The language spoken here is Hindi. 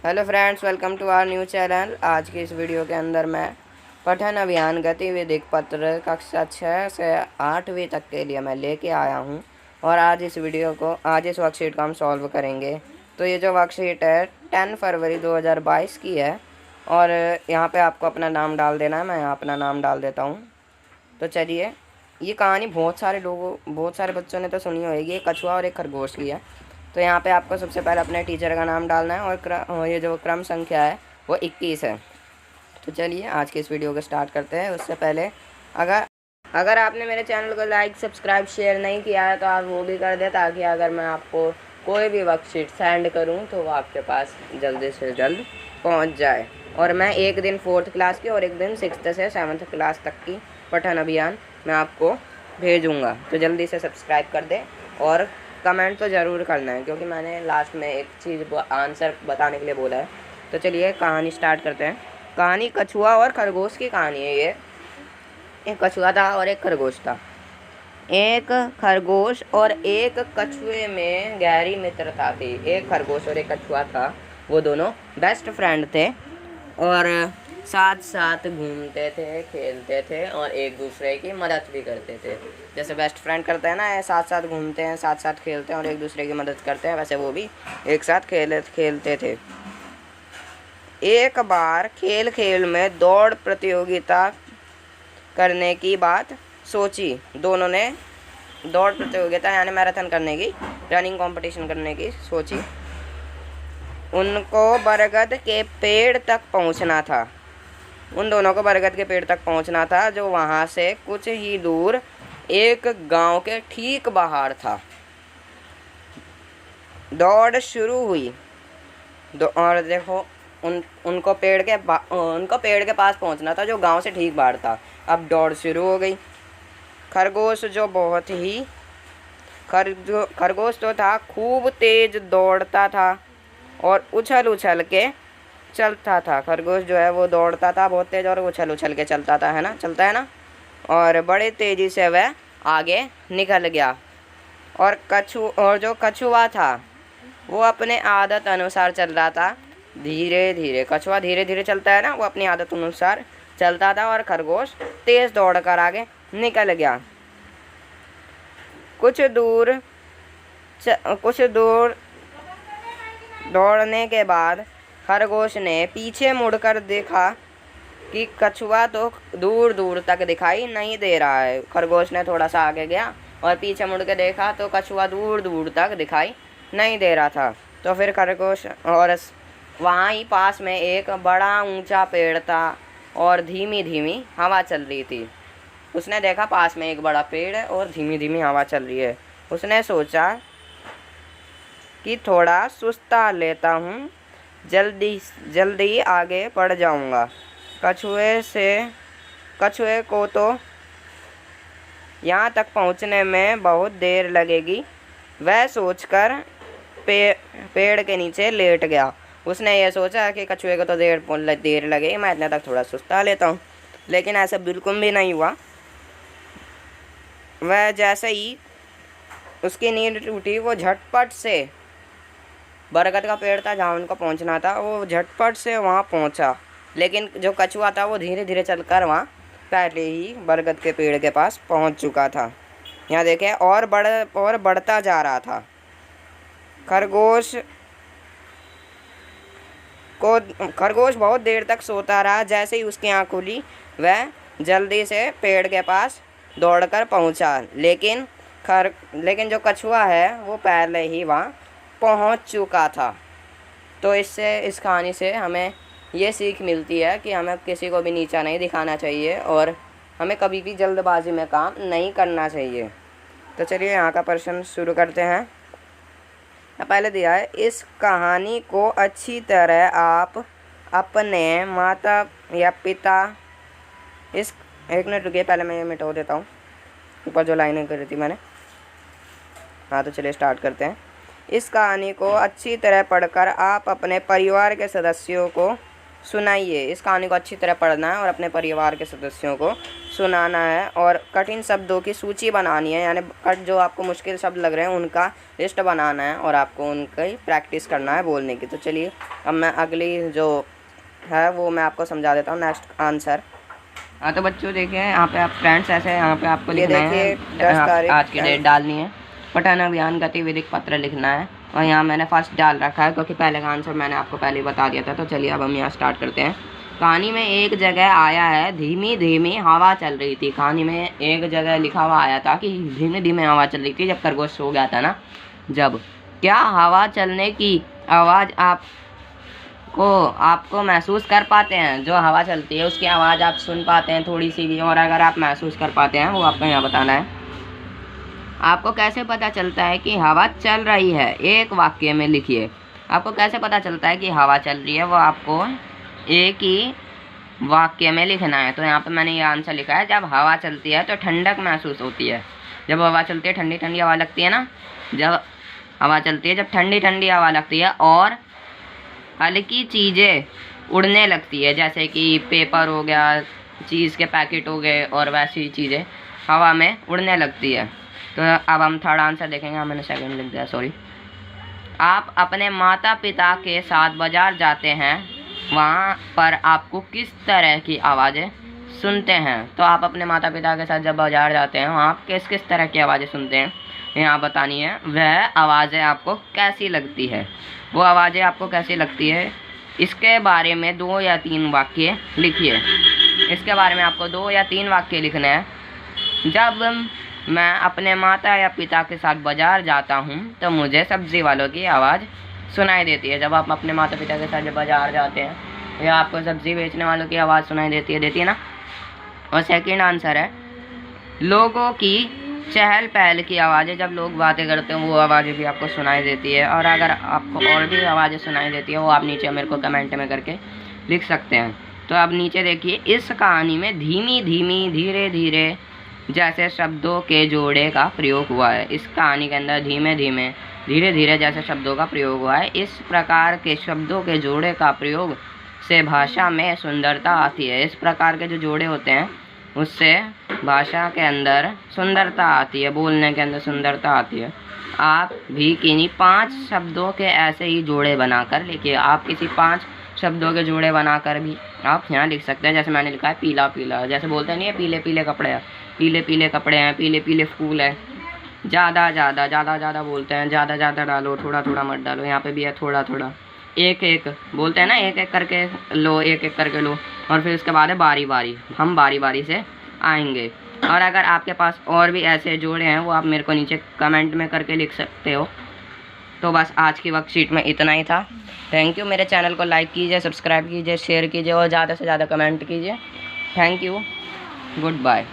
Hello friends, welcome to our new channel. आज की इस वीडियो के अंदर मैं पठन अभियान गतिविधि पत्र कक्षा 6 से 8वीं तक के लिए मैं लेके आया हूं और आज इस वर्कशीट को हम सॉल्व करेंगे। तो ये जो वर्कशीट है 10 फरवरी 2022 की है और यहाँ पे आपको अपना नाम डाल देना है। मैं यहाँ अपना नाम डाल देता हूँ। तो चलिए, ये कहानी बहुत सारे बच्चों ने तो सुनी होगी। एक कछुआ और एक खरगोश की है। तो यहाँ पे आपको सबसे पहले अपने टीचर का नाम डालना है और ये जो क्रम संख्या है वो 21 है। तो चलिए आज के इस वीडियो को स्टार्ट करते हैं। उससे पहले अगर आपने मेरे चैनल को लाइक, सब्सक्राइब, शेयर नहीं किया है तो आप वो भी कर दें, ताकि अगर मैं आपको कोई भी वर्कशीट सेंड करूँ तो वो आपके पास जल्दी से जल्द पहुँच जाए। और मैं एक दिन 4th क्लास की और एक दिन 6th से 7th क्लास तक की पठन अभियान मैं आपको भेजूँगा। तो जल्दी से सब्सक्राइब कर दें और कमेंट तो ज़रूर करना है, क्योंकि मैंने लास्ट में एक चीज़ आंसर बताने के लिए बोला है। तो चलिए कहानी स्टार्ट करते हैं। कहानी कछुआ और खरगोश की कहानी है। ये एक कछुआ था और एक खरगोश था। एक खरगोश और एक कछुए में गहरी मित्रता थी। एक खरगोश और एक कछुआ था, वो दोनों बेस्ट फ्रेंड थे और साथ साथ घूमते थे, खेलते थे और एक दूसरे की मदद भी करते थे। जैसे बेस्ट फ्रेंड करते हैं ना, साथ साथ घूमते हैं, साथ साथ खेलते हैं और एक दूसरे की मदद करते हैं, वैसे वो भी एक साथ खेलते थे। एक बार खेल खेल में दौड़ प्रतियोगिता करने की बात सोची। दोनों ने दौड़ प्रतियोगिता यानी मैराथन करने की, रनिंग कंपटीशन करने की सोची। उनको बरगद के पेड़ तक पहुंचना था। उन दोनों को बरगद के पेड़ तक पहुंचना था, जो वहां से कुछ ही दूर एक गांव के ठीक बाहर था। दौड़ शुरू हुई और देखो, उनको पेड़ के पास पहुंचना था, जो गांव से ठीक बाहर था। अब दौड़ शुरू हो गई। खरगोश जो था खूब तेज दौड़ता था और उछल उछल के चलता था। खरगोश जो है वो दौड़ता था बहुत तेज और उछल उछल के चलता है ना। और बड़े तेजी से वह आगे निकल गया। और जो कछुआ था वो अपने आदत अनुसार चल रहा था, धीरे धीरे। कछुआ धीरे धीरे चलता है ना, वो अपनी आदत अनुसार चलता था और खरगोश तेज दौड़कर आगे निकल गया। कुछ दूर दौड़ने के बाद खरगोश ने पीछे मुड़कर देखा कि कछुआ तो दूर दूर तक दिखाई नहीं दे रहा है। खरगोश ने थोड़ा सा आगे गया और पीछे मुड़ के देखा तो कछुआ दूर दूर तक दिखाई नहीं दे रहा था। तो फिर खरगोश, और वहाँ ही पास में एक बड़ा ऊंचा पेड़ था और धीमी धीमी हवा चल रही थी। उसने देखा पास में एक बड़ा पेड़ है और धीमी धीमी हवा चल रही है। उसने सोचा कि थोड़ा सुस्ता लेता हूँ, जल्दी आगे बढ़ जाऊँगा। कछुए को तो यहाँ तक पहुँचने में बहुत देर लगेगी, वह सोचकर पेड़ के नीचे लेट गया। उसने ये सोचा कि कछुए को तो देर लगेगी, मैं इतने तक थोड़ा सुस्ता लेता हूँ। लेकिन ऐसा बिल्कुल भी नहीं हुआ। वह जैसे ही उसकी नींद टूटी, वो झटपट से बरगद का पेड़ था जहाँ उनको पहुँचना था, वो झटपट से वहाँ पहुँचा। लेकिन जो कछुआ था वो धीरे धीरे चलकर वहाँ पहले ही बरगद के पेड़ के पास पहुँच चुका था। यहाँ देखें, और बढ़ता जा रहा था। खरगोश बहुत देर तक सोता रहा। जैसे ही उसकी आँख खुली, वह जल्दी से पेड़ के पास दौड़कर पहुँचा। लेकिन जो कछुआ है वो पहले ही वहाँ पहुँच चुका था। तो इस कहानी से हमें ये सीख मिलती है कि हमें किसी को भी नीचा नहीं दिखाना चाहिए और हमें कभी भी जल्दबाजी में काम नहीं करना चाहिए। तो चलिए यहाँ का प्रश्न शुरू करते हैं। पहले दिया है, इस कहानी को अच्छी तरह आप अपने माता या पिता एक मिनट रुकिए, पहले मैं ये मिटा देता हूँ ऊपर जो लाइनें करी थी मैंने। हाँ, तो चलिए स्टार्ट करते हैं। इस कहानी को अच्छी तरह पढ़कर आप अपने परिवार के सदस्यों को सुनाइए। इस कहानी को अच्छी तरह पढ़ना है और अपने परिवार के सदस्यों को सुनाना है और कठिन शब्दों की सूची बनानी है, यानी जो आपको मुश्किल शब्द लग रहे हैं उनका लिस्ट बनाना है और आपको उनकी प्रैक्टिस करना है बोलने की। तो चलिए अब मैं अगली जो है वो मैं आपको समझा देता हूँ, नेक्स्ट आंसर। हाँ तो बच्चों देखिए यहाँ पे आप फ्रेंड्स ऐसे यहाँ पे आपको लिखना है, आज की डेट डालनी है, पठन अभियान गतिविधि पत्र लिखना है और यहाँ मैंने फर्स्ट डाल रखा है क्योंकि पहले का आंसर मैंने आपको पहले ही बता दिया था। तो चलिए अब हम यहाँ स्टार्ट करते हैं। कहानी में एक जगह आया है, धीमी धीमी हवा चल रही थी। कहानी में एक जगह लिखा हुआ आया था कि धीमे धीमे हवा चल रही थी जब खरगोश सो गया था ना। जब क्या हवा चलने की आवाज़ आपको महसूस कर पाते हैं? जो हवा चलती है उसकी आवाज़ आप सुन पाते हैं थोड़ी सी भी, और अगर आप महसूस कर पाते हैं वो आपको यहाँ बताना है। आपको कैसे पता चलता है कि हवा चल रही है? एक वाक्य में लिखिए। आपको कैसे पता चलता है कि हवा चल रही है वो आपको एक ही वाक्य में लिखना है। तो यहाँ पे मैंने ये आंसर लिखा है, जब हवा चलती है तो ठंडक महसूस होती है। जब हवा चलती है ठंडी ठंडी हवा लगती है ना, जब हवा चलती है जब ठंडी ठंडी हवा लगती है और हल्की चीज़ें उड़ने लगती है, जैसे कि पेपर हो गया, चीज़ के पैकेट हो गए और वैसी चीज़ें हवा में उड़ने लगती है। तो अब हम थर्ड आंसर देखेंगे। मैंने सेकंड लिख दिया, सॉरी। आप अपने माता पिता के साथ बाज़ार जाते हैं, वहाँ पर आपको किस तरह की आवाज़ें सुनते हैं? तो आप अपने माता पिता के साथ जब बाज़ार जाते हैं वहाँ आप किस किस तरह की आवाज़ें सुनते हैं यहाँ बतानी है। वह आवाज़ें आपको कैसी लगती है, वो आवाज़ें आपको कैसी लगती है, इसके बारे में 2 या 3 वाक्य लिखिए। इसके बारे में आपको 2 या 3 वाक्य लिखने हैं। जब मैं अपने माता या पिता के साथ बाज़ार जाता हूँ तो मुझे सब्ज़ी वालों की आवाज़ सुनाई देती है। जब आप अपने माता पिता के साथ जब बाज़ार जाते हैं या आपको सब्ज़ी बेचने वालों की आवाज़ सुनाई देती है ना। और सेकंड आंसर है, लोगों की चहल पहल की आवाज़ें, जब लोग बातें करते हैं वो आवाज़ें भी आपको सुनाई देती है। और अगर आपको और भी आवाज़ें सुनाई देती है वो आप नीचे मेरे को कमेंट में करके लिख सकते हैं। तो अब नीचे देखिए, इस कहानी में धीमी धीमी धीरे धीरे जैसे शब्दों के जोड़े का प्रयोग हुआ है। इस कहानी के अंदर धीमे धीमे धीरे धीरे जैसे शब्दों का प्रयोग हुआ है। इस प्रकार के शब्दों के जोड़े का प्रयोग से भाषा में सुंदरता आती है। इस प्रकार के जो जोड़े होते हैं उससे भाषा के अंदर सुंदरता आती है, बोलने के अंदर सुंदरता आती है। आप भी किन्हीं 5 शब्दों के ऐसे ही जोड़े बनाकर लिखिए। आप किसी 5 शब्दों के जोड़े बनाकर भी आप यहाँ लिख सकते हैं। जैसे मैंने लिखा है पीला पीला, जैसे बोलते नहीं है पीले पीले कपड़े हैं, पीले पीले कपड़े हैं, पीले पीले फूल है। ज़्यादा ज़्यादा ज़्यादा ज़्यादा बोलते हैं, ज़्यादा ज़्यादा डालो, थोड़ा थोड़ा मत डालो। यहाँ पे भी है थोड़ा थोड़ा, एक एक बोलते हैं ना, एक एक करके लो, एक एक करके लो। और फिर उसके बाद है बारी बारी, हम बारी बारी से आएंगे। और अगर आपके पास और भी ऐसे जोड़े हैं वो आप मेरे को नीचे कमेंट में करके लिख सकते हो। तो बस आज की वर्कशीट में इतना ही था। Thank you. मेरे चैनल को लाइक कीजिए, सब्सक्राइब कीजिए, शेयर कीजिए और ज़्यादा से ज़्यादा कमेंट कीजिए। Thank you, good bye.